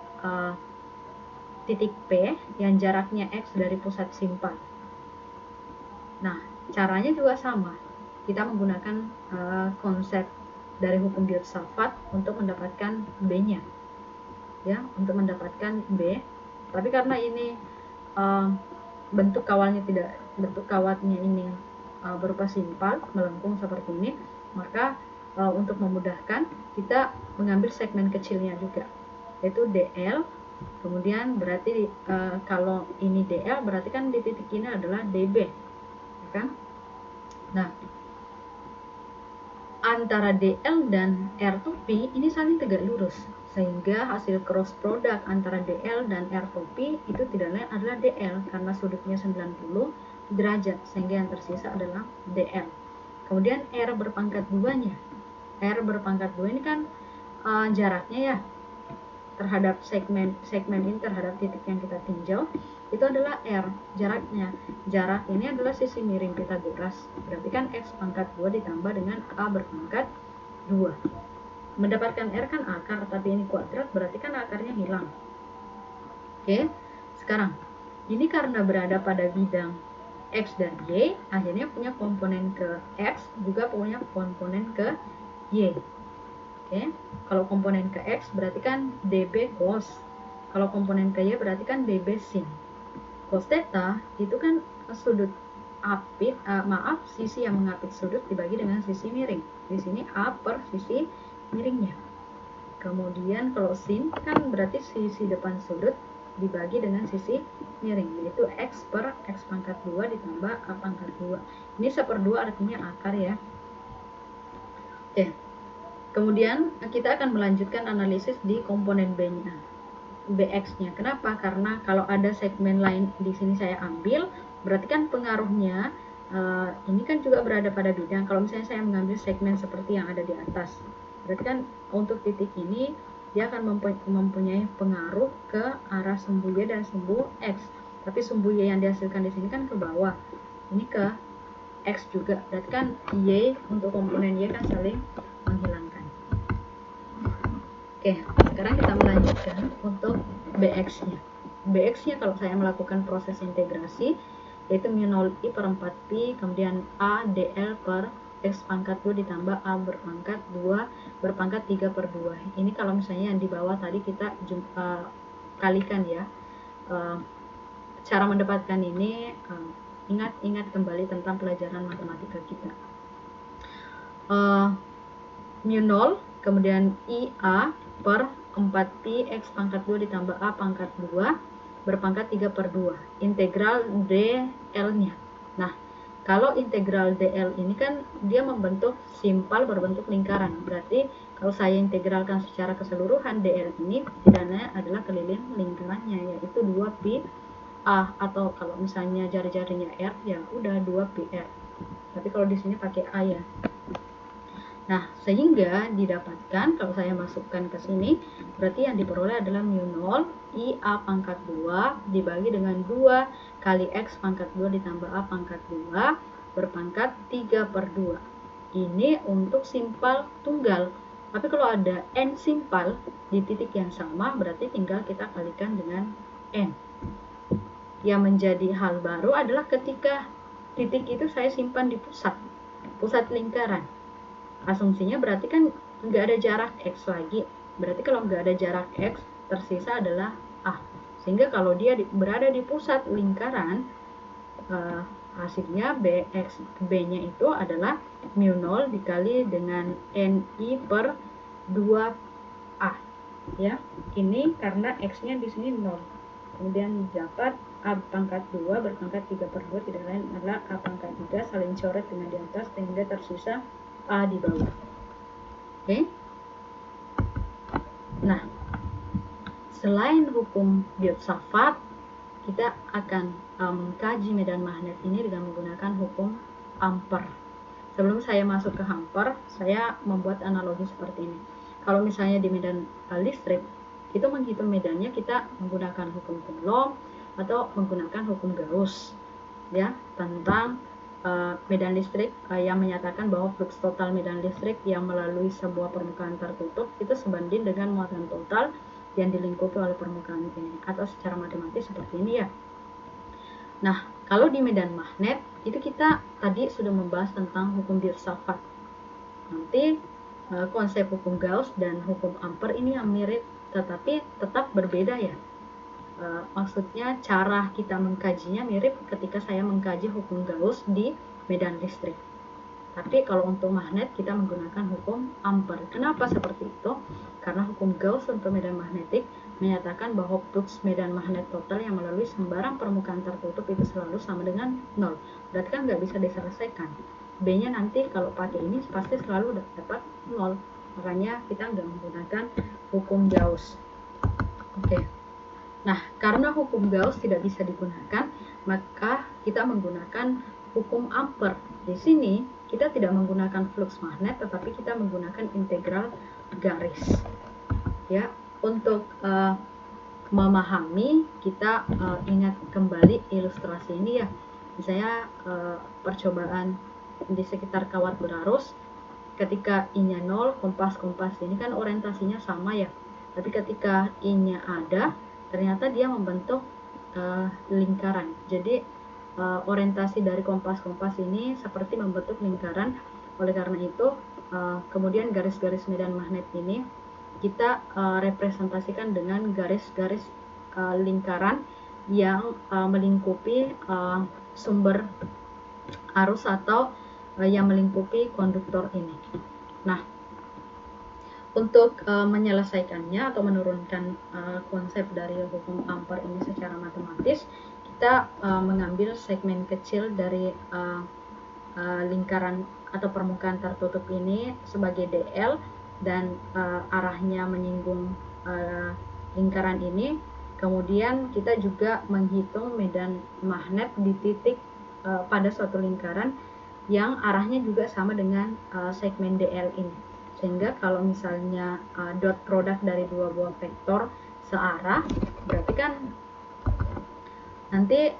titik P yang jaraknya X dari pusat simpal. Nah, caranya juga sama. Kita menggunakan konsep dari hukum Diels-Safat untuk mendapatkan B-nya, ya, untuk mendapatkan B. Tapi karena ini bentuk kawatnya ini berupa simpal melengkung seperti ini, maka untuk memudahkan kita mengambil segmen kecilnya juga, yaitu DL. Kemudian berarti kalau ini DL berarti kan di titik ini adalah DB, ya kan? Nah, antara DL dan R2P ini saling tegak lurus, sehingga hasil cross product antara DL dan R2P itu tidak lain adalah DL, karena sudutnya 90 derajat, sehingga yang tersisa adalah DL. Kemudian R berpangkat 2-nya. R berpangkat 2 ini kan jaraknya ya terhadap segmen ini, terhadap titik yang kita tinjau, itu adalah R, jaraknya. Jarak ini adalah sisi miring Pitagoras. Berarti kan X pangkat 2 ditambah dengan A berpangkat 2. Mendapatkan R kan akar, tapi ini kuadrat, berarti kan akarnya hilang. Oke, sekarang ini karena berada pada bidang X dan Y, akhirnya punya komponen ke X, juga punya komponen ke Y. Oke, kalau komponen ke X berarti kan dB cos. Kalau komponen ke Y berarti kan dB sin. Cos theta itu kan sudut apit, sisi yang mengapit sudut dibagi dengan sisi miring. Di sini A per sisi miringnya. Kemudian kalau sin kan berarti sisi depan sudut dibagi dengan sisi miring, yaitu X per X pangkat 2 ditambah A pangkat 2. Ini 1/2 artinya akar ya. Oke. Kemudian kita akan melanjutkan analisis di komponen B-nya, BX-nya. Kenapa? Karena kalau ada segmen lain di sini saya ambil, berarti kan pengaruhnya ini kan juga berada pada bidang. Kalau misalnya saya mengambil segmen seperti yang ada di atas, berarti kan untuk titik ini dia akan mempunyai pengaruh ke arah sumbu Y dan sumbu X. Tapi sumbu Y yang dihasilkan di sini kan ke bawah, ini ke X juga. Berarti kan Y untuk komponen Y kan saling menghilangkan. Oke, sekarang kita melanjutkan untuk BX-nya. Bx-nya kalau saya melakukan proses integrasi, yaitu mu 0 I per 4pi, kemudian A dl per X pangkat 2 ditambah A berpangkat 2 berpangkat 3 per 2. Ini kalau misalnya yang di bawah tadi kita kalikan ya. Cara mendapatkan ini, ingat kembali tentang pelajaran matematika kita. Mu 0, kemudian IA per 4pi X pangkat 2 ditambah A pangkat 2 berpangkat 3 per 2, integral dl-nya. Nah, kalau integral dl ini kan dia membentuk simpal berbentuk lingkaran, berarti kalau saya integralkan secara keseluruhan dl ini tidaknya adalah keliling lingkarannya, yaitu 2pi A, atau kalau misalnya jari-jarinya R ya udah 2pi R, tapi kalau di sini pakai A ya. Nah, sehingga didapatkan kalau saya masukkan ke sini, berarti yang diperoleh adalah mu 0 I A pangkat 2 dibagi dengan 2 kali X pangkat 2 ditambah A pangkat 2 berpangkat 3 per 2. Ini untuk simpal tunggal. Tapi kalau ada N simpal di titik yang sama, berarti tinggal kita kalikan dengan N. Yang menjadi hal baru adalah ketika titik itu saya simpan di pusat lingkaran. Asumsinya berarti kan nggak ada jarak X lagi. Berarti kalau nggak ada jarak X, tersisa adalah A. Sehingga kalau dia berada di pusat lingkaran, hasilnya B-nya itu adalah mu 0 dikali dengan NI per 2A. Ya, ini karena X-nya di sini 0. Kemudian dapat A pangkat 2 berpangkat 3 per 2 tidak lain adalah A pangkat 3 saling coret dengan di atas sehingga tersisa A di bawah. Oke. Nah, selain hukum Biot-Savart, kita akan mengkaji medan magnet ini dengan menggunakan hukum Ampere. Sebelum saya masuk ke Ampere, saya membuat analogi seperti ini. Kalau misalnya di medan listrik, itu menghitung medannya kita menggunakan hukum Coulomb atau menggunakan hukum Gauss, ya, tentang medan listrik yang menyatakan bahwa flux total medan listrik yang melalui sebuah permukaan tertutup itu sebanding dengan muatan total yang dilingkupi oleh permukaan ini, atau secara matematis seperti ini ya. Nah, kalau di medan magnet itu kita tadi sudah membahas tentang hukum Biot-Savart. Nanti konsep hukum Gauss dan hukum Ampere ini yang mirip tetapi tetap berbeda ya. Maksudnya cara kita mengkajinya mirip ketika saya mengkaji hukum Gauss di medan listrik. Tapi kalau untuk magnet kita menggunakan hukum Ampere. Kenapa seperti itu? Karena hukum Gauss untuk medan magnetik menyatakan bahwa flux medan magnet total yang melalui sembarang permukaan tertutup itu selalu sama dengan 0. Berarti kan nggak bisa diselesaikan. B-nya nanti kalau pakai ini pasti selalu dapat 0. Makanya kita nggak menggunakan hukum Gauss. Oke. Nah, karena hukum Gauss tidak bisa digunakan, maka kita menggunakan hukum Ampere. Di sini kita tidak menggunakan flux magnet, tetapi kita menggunakan integral garis. Ya, untuk memahami kita ingat kembali ilustrasi ini ya. Misalnya percobaan di sekitar kawat berarus, ketika I-nya 0, kompas ini kan orientasinya sama ya. Tapi ketika I-nya ada, ternyata dia membentuk lingkaran. Jadi orientasi dari kompas ini seperti membentuk lingkaran. Oleh karena itu, kemudian garis-garis medan magnet ini kita representasikan dengan garis-garis lingkaran yang melingkupi sumber arus atau yang melingkupi konduktor ini. Nah, untuk menyelesaikannya atau menurunkan konsep dari hukum Ampere ini secara matematis, kita mengambil segmen kecil dari lingkaran atau permukaan tertutup ini sebagai DL dan arahnya menyinggung lingkaran ini. Kemudian kita juga menghitung medan magnet di titik pada suatu lingkaran yang arahnya juga sama dengan segmen DL ini. Sehingga kalau misalnya dot produk dari dua buah vektor searah, berarti kan nanti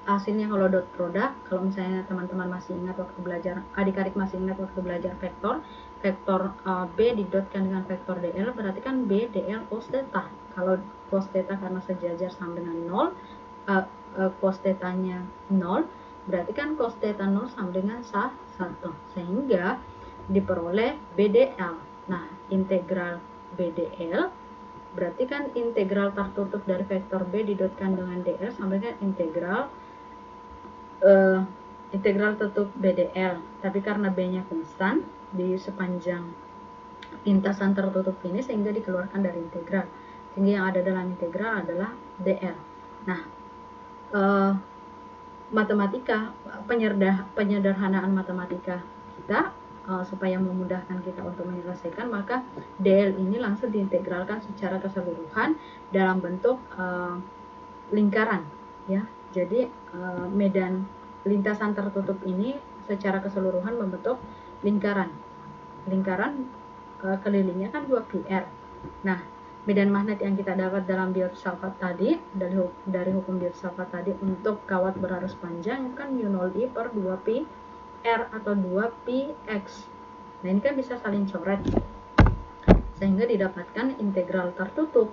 hasilnya kalau dot produk, kalau misalnya teman-teman masih ingat waktu belajar, adik-adik masih ingat waktu belajar vektor, vektor B didotkan dengan vektor dl, berarti kan B dl cos theta. Kalau cos theta karena sejajar sama dengan 0, cos theta-nya 0, berarti kan cos theta 0 sama dengan 1, sehingga diperoleh BDL. Nah, integral BDL berarti kan integral tertutup dari vektor B didotkan dengan dl sama dengan integral tutup BDL. Tapi karena B-nya konstan di sepanjang lintasan tertutup ini, sehingga dikeluarkan dari integral. Sehingga yang ada dalam integral adalah dl. Nah, matematika, penyederhanaan matematika kita supaya memudahkan kita untuk menyelesaikan, maka dl ini langsung diintegralkan secara keseluruhan dalam bentuk lingkaran, ya. Jadi medan lintasan tertutup ini secara keseluruhan membentuk lingkaran kelilingnya kan 2πr. Nah, medan magnet yang kita dapat dalam Biot-Savart tadi, dari hukum Biot-Savart tadi, untuk kawat berarus panjang kan mu0I per 2πr atau 2πx. Nah, ini kan bisa saling coret, sehingga didapatkan integral tertutup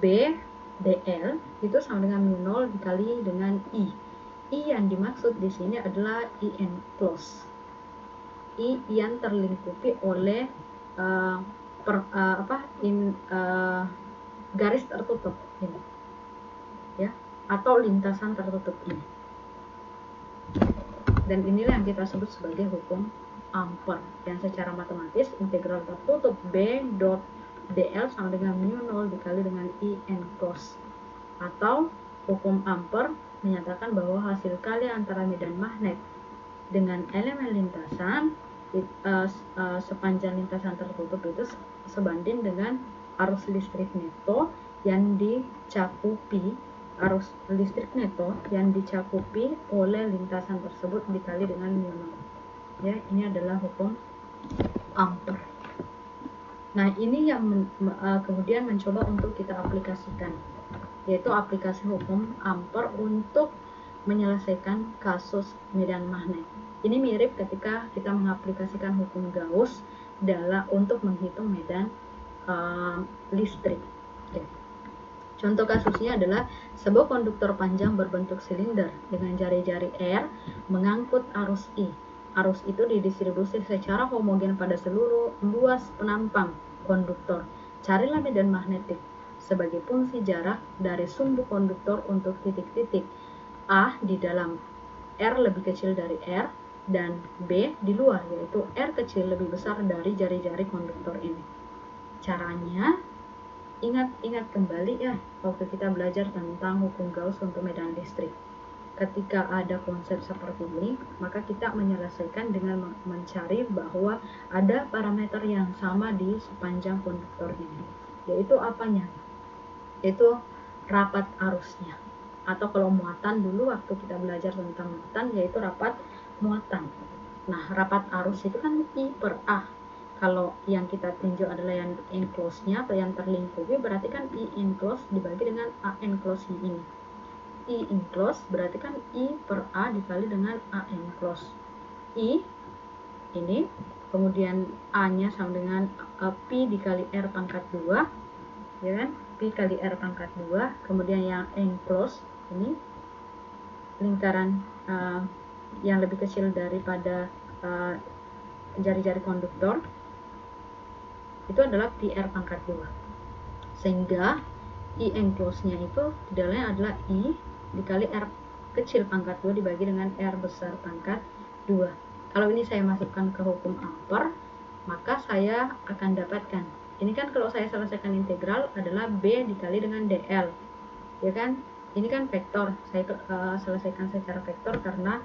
B dl itu sama dengan mu0 dikali dengan I. I yang dimaksud di sini adalah I enclosed. I yang terlingkupi oleh garis tertutup ini, ya, atau lintasan tertutup ini. Dan inilah yang kita sebut sebagai hukum Ampere, yang secara matematis integral tertutup B dot dl sama dengan mu0 dikali dengan I enclosed. Atau hukum Ampere menyatakan bahwa hasil kali antara medan magnet dengan elemen lintasan sepanjang lintasan tertutup itu sebanding dengan arus listrik neto yang dicakupi oleh lintasan tersebut dikali dengan mu0. Ya, ini adalah hukum Ampere. Nah, ini yang kemudian mencoba untuk kita aplikasikan, yaitu aplikasi hukum Ampere untuk menyelesaikan kasus medan magnet. Ini mirip ketika kita mengaplikasikan hukum Gauss untuk menghitung medan listrik. Oke. Contoh kasusnya adalah sebuah konduktor panjang berbentuk silinder dengan jari-jari R mengangkut arus I. Arus itu didistribusi secara homogen pada seluruh luas penampang konduktor. Carilah medan magnetik sebagai fungsi jarak dari sumbu konduktor untuk titik-titik A di dalam R lebih kecil dari R dan B di luar, yaitu R kecil lebih besar dari jari-jari konduktor ini. Caranya, ingat kembali ya, waktu kita belajar tentang hukum Gauss untuk medan listrik. Ketika ada konsep seperti ini, maka kita menyelesaikan dengan mencari bahwa ada parameter yang sama di sepanjang konduktor ini, yaitu apanya? Yaitu rapat arusnya. Atau kalau muatan, dulu waktu kita belajar tentang muatan, yaitu rapat muatan. Nah, rapat arus itu kan I per A. Kalau yang kita tinjau adalah yang enclosed-nya atau yang terlingkupi, berarti kan I enclosed dibagi dengan A enclosed ini. I enclosed berarti kan I per A dikali dengan A enclosed. I ini, kemudian A-nya sama dengan Pi dikali R pangkat 2, ya kan? Pi kali R pangkat 2, kemudian yang enclosed ini lingkaran yang lebih kecil daripada jari-jari konduktor itu adalah Pi R pangkat 2, sehingga I enclosed-nya itu tidak lain adalah I dikali R kecil pangkat 2 dibagi dengan R besar pangkat 2. Kalau ini saya masukkan ke hukum Ampere, maka saya akan dapatkan, ini kan kalau saya selesaikan integral adalah B dikali dengan dl, ya kan? Ini kan vektor, saya selesaikan secara vektor karena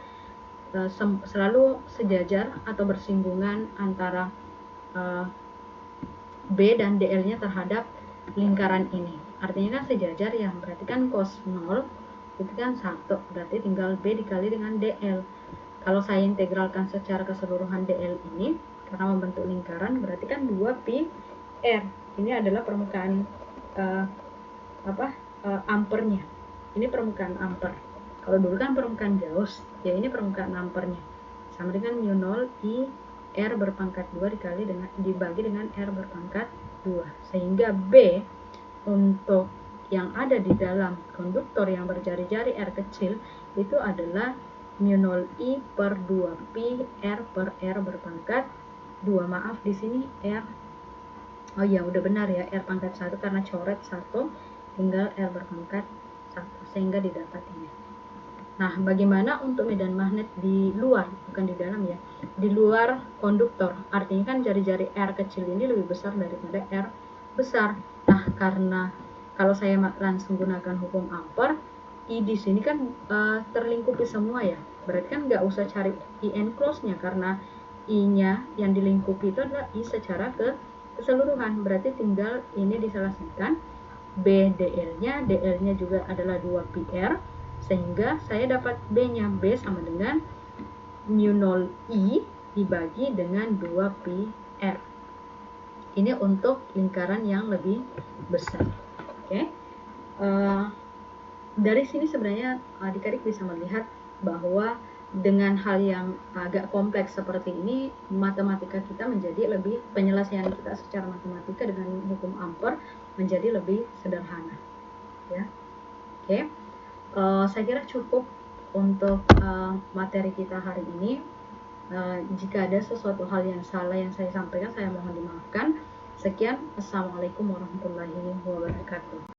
selalu sejajar atau bersinggungan antara B dan dl-nya terhadap lingkaran ini. Artinya kan sejajar ya, berarti kan cos 0 itu kan 1, berarti tinggal B dikali dengan dl. Kalau saya integralkan secara keseluruhan dl ini, karena membentuk lingkaran, berarti kan 2πr. Ini adalah permukaan ampernya. Ini permukaan Ampere. Kalau dulu kan permukaan Gauss, ya ini permukaan Ampernya. Sama dengan mu0 I R berpangkat 2 dibagi dengan R berpangkat 2. Sehingga B untuk yang ada di dalam konduktor yang berjari-jari R kecil itu adalah mu0I per 2pi R per R berpangkat 2. Maaf, di sini R, oh iya udah benar ya, R pangkat 1 karena coret 1, tinggal R berpangkat 1, sehingga didapat ini. Nah, bagaimana untuk medan magnet di luar, bukan di dalam ya, di luar konduktor? Artinya kan jari-jari R kecil ini lebih besar daripada R besar. Nah, karena kalau saya langsung gunakan hukum Ampere, I di sini kan terlingkupi semua ya. Berarti kan nggak usah cari I enclose-nya, karena I-nya yang dilingkupi itu adalah I secara keseluruhan. Berarti tinggal ini diselesaikan. B dl-nya, dl-nya juga adalah 2pi R, sehingga saya dapat B-nya. B sama dengan mu0I dibagi dengan 2pi R. Ini untuk lingkaran yang lebih besar. Oke. Dari sini sebenarnya adik-adik bisa melihat bahwa dengan hal yang agak kompleks seperti ini, matematika kita menjadi lebih, penyelesaian kita secara matematika dengan hukum Ampere menjadi lebih sederhana. Ya. Oke. Saya kira cukup untuk materi kita hari ini. Jika ada sesuatu hal yang salah yang saya sampaikan, saya mohon dimaafkan. Sekian, Assalamualaikum warahmatullahi wabarakatuh.